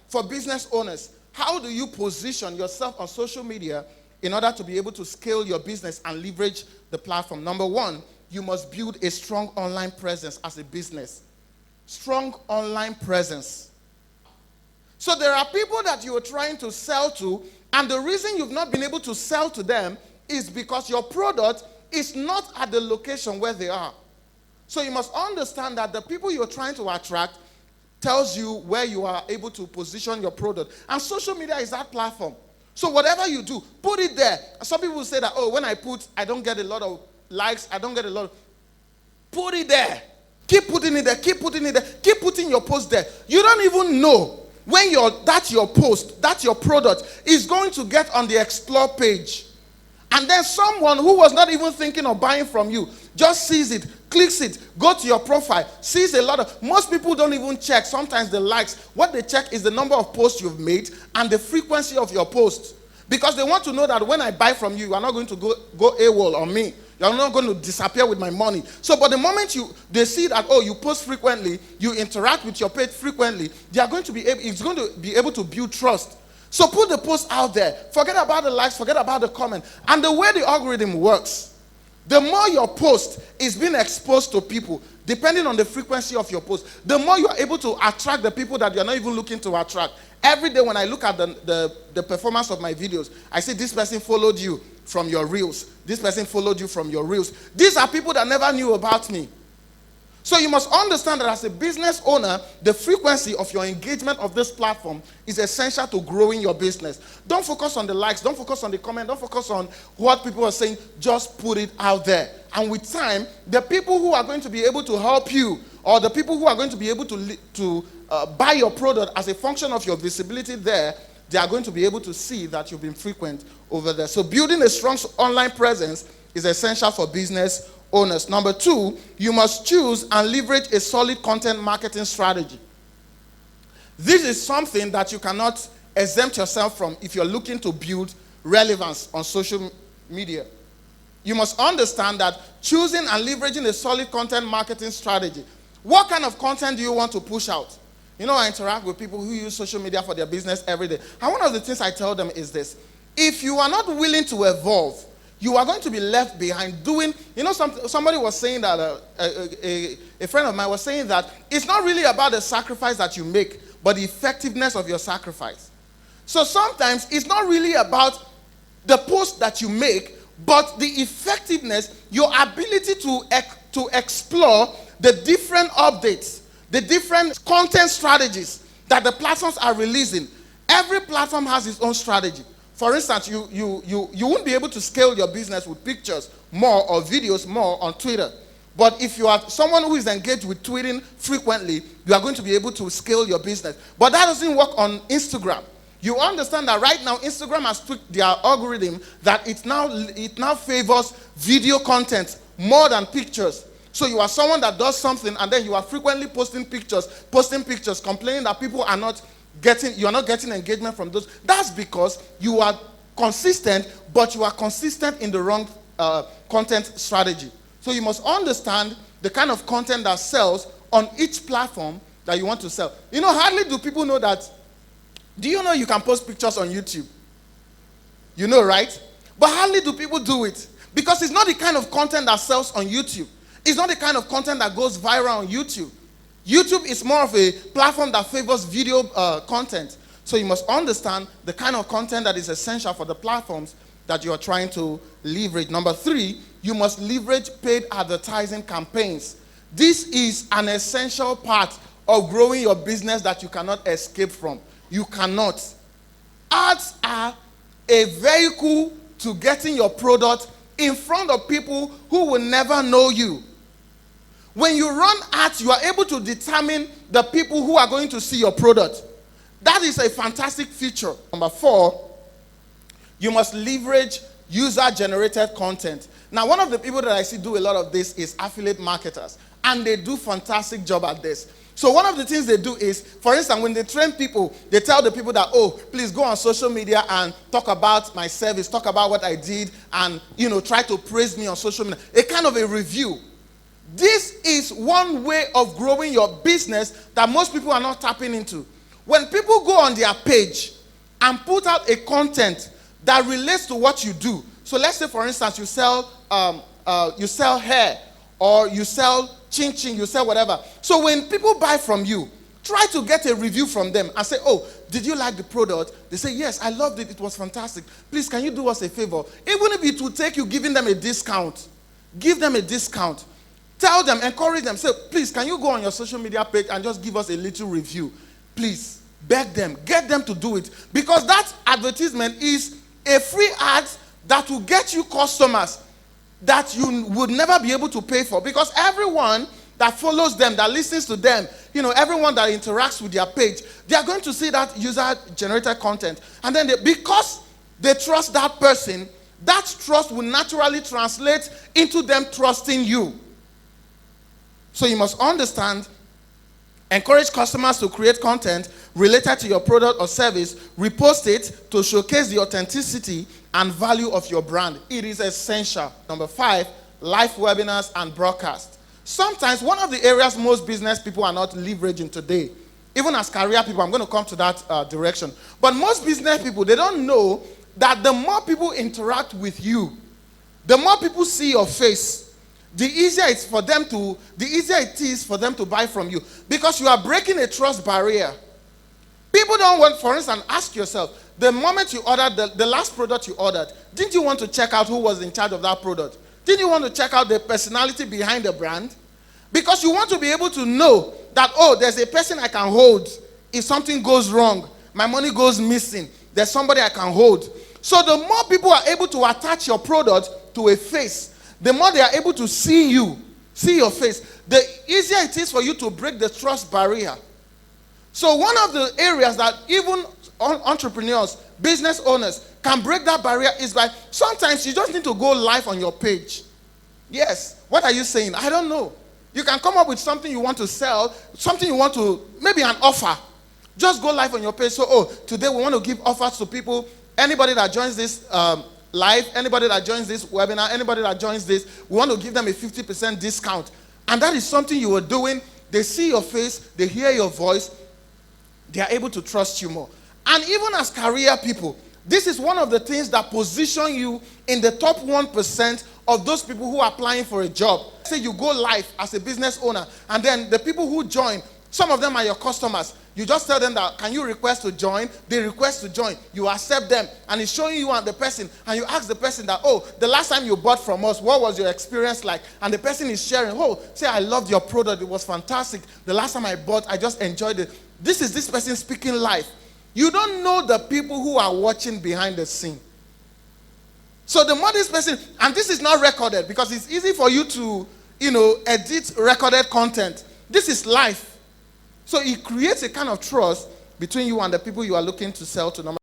for business owners. How do you position yourself on social media in order to be able to scale your business and leverage the platform? Number one, you must build a strong online presence as a business. Strong online presence. So there are people that you are trying to sell to, and the reason you've not been able to sell to them is because your product is not at the location where they are. So you must understand that the people you're trying to attract tells you where you are able to position your product. And social media is that platform. So whatever you do, put it there. Some people say that, oh, when I don't get a lot of likes, I don't get a lot of... Put it there. Keep putting it there, keep putting it there, keep putting your post there. You don't even know when that's your post, that's your product, is going to get on the explore page. And then someone who was not even thinking of buying from you just sees it, clicks it, go to your profile, sees a lot of... Most people don't even check sometimes the likes. What they check is the number of posts you've made and the frequency of your posts. Because they want to know that when I buy from you, you are not going to go AWOL on me. You're not going to disappear with my money. So, but the moment they see that, oh, you post frequently, you interact with your page frequently, it's going to be able to build trust. So put the post out there. Forget about the likes, forget about the comment. And the way the algorithm works, the more your post is being exposed to people, depending on the frequency of your post, the more you are able to attract the people that you're not even looking to attract. Every day when I look at the performance of my videos, I see this person followed you from your reels. This person followed you from your reels. These are people that never knew about me. So you must understand that as a business owner, the frequency of your engagement of this platform is essential to growing your business. Don't focus on the likes, don't focus on the comment, don't focus on what people are saying, just put it out there. And with time, the people who are going to be able to help you, or the people who are going to be able to buy your product as a function of your visibility there, they are going to be able to see that you've been frequent over there. So building a strong online presence is essential for business owners. Number two, you must choose and leverage a solid content marketing strategy. This is something that you cannot exempt yourself from if you're looking to build relevance on social media. You must understand that choosing and leveraging a solid content marketing strategy. What kind of content do you want to push out? You know, I interact with people who use social media for their business every day. And one of the things I tell them is this: if you are not willing to evolve, you are going to be left behind doing... You know, somebody was saying that, a friend of mine was saying that it's not really about the sacrifice that you make, but the effectiveness of your sacrifice. So sometimes it's not really about the post that you make, but the effectiveness, your ability to explore the different updates, the different content strategies that the platforms are releasing. Every platform has its own strategy. For instance, you won't be able to scale your business with pictures more or videos more on Twitter. But if you are someone who is engaged with tweeting frequently, you are going to be able to scale your business. But that doesn't work on Instagram. You understand that right now Instagram has tweaked their algorithm that it now favors video content more than pictures. So you are someone that does something and then you are frequently posting pictures, complaining that people are not getting engagement from those. That's because you are consistent, but you are consistent in the wrong content strategy. So you must understand the kind of content that sells on each platform that you want to sell. You know, hardly do people know that. Do you know you can post pictures on YouTube? You know, right? But hardly do people do it, because it's not the kind of content that sells on YouTube. It's not the kind of content that goes viral on YouTube. YouTube is more of a platform that favors video content. So you must understand the kind of content that is essential for the platforms that you are trying to leverage. Number three, you must leverage paid advertising campaigns. This is an essential part of growing your business that you cannot escape from. You cannot. Ads are a vehicle to getting your product in front of people who will never know you. When you run ads, you are able to determine the people who are going to see your product. That is a fantastic feature. Number four, you must leverage user-generated content. Now, one of the people that I see do a lot of this is affiliate marketers, and they do a fantastic job at this. So one of the things they do is, for instance, when they train people, they tell the people that, oh, please go on social media and talk about my service, talk about what I did, and, try to praise me on social media. A kind of a review. This is one way of growing your business that most people are not tapping into. when people go on their page and put out a content that relates to what you do. So let's say, for instance, you sell hair, or you sell chin chin, you sell whatever. So when people buy from you, try to get a review from them and say, oh, did you like the product? They say, yes, I loved it. It was fantastic. Please, can you do us a favor? Even if it will take you giving them a discount, give them a discount. Tell them, encourage them. Say, please, can you go on your social media page and just give us a little review? Please, beg them. Get them to do it. Because that advertisement is a free ad that will get you customers that you would never be able to pay for. Because everyone that follows them, that listens to them, everyone that interacts with their page, they are going to see that user-generated content. And then because they trust that person, that trust will naturally translate into them trusting you. So you must understand, encourage customers to create content related to your product or service, repost it to showcase the authenticity and value of your brand. It is essential. Number 5, live webinars and broadcast. Sometimes one of the areas most business people are not leveraging today, even as career people, I'm going to come to that direction. But most business people, they don't know that the more people interact with you, the more people see your face, the easier it is for them to buy from you, because you are breaking a trust barrier. People don't want, for instance, ask yourself, the moment you ordered the last product you ordered, didn't you want to check out who was in charge of that product? Didn't you want to check out the personality behind the brand? Because you want to be able to know that, oh, there's a person I can hold. If something goes wrong, my money goes missing, there's somebody I can hold. So the more people are able to attach your product to a face, the more they are able to see you, see your face, the easier it is for you to break the trust barrier. So one of the areas that even entrepreneurs, business owners can break that barrier is by, sometimes you just need to go live on your page. Yes, what are you saying? I don't know. You can come up with something you want to sell, something you want to, maybe an offer. Just go live on your page. So, oh, today we want to give offers to people. Anybody that joins this live, anybody that joins this webinar, anybody that joins this, we want to give them a 50% discount. And that is something you are doing. They see your face, they hear your voice, they are able to trust you more. And even as career people, this is one of the things that position you in the top 1% of those people who are applying for a job. Say you go live as a business owner, and then the people who join, some of them are your customers. You just tell them that, can you request to join? They request to join. You accept them, and it's showing you and the person, and you ask the person that, oh, the last time you bought from us, what was your experience like? And the person is sharing, oh, say, I loved your product. It was fantastic. The last time I bought, I just enjoyed it. This is this person speaking live. You don't know the people who are watching behind the scene. So the more this person, and this is not recorded because it's easy for you to, edit recorded content. This is live. So it creates a kind of trust between you and the people you are looking to sell to.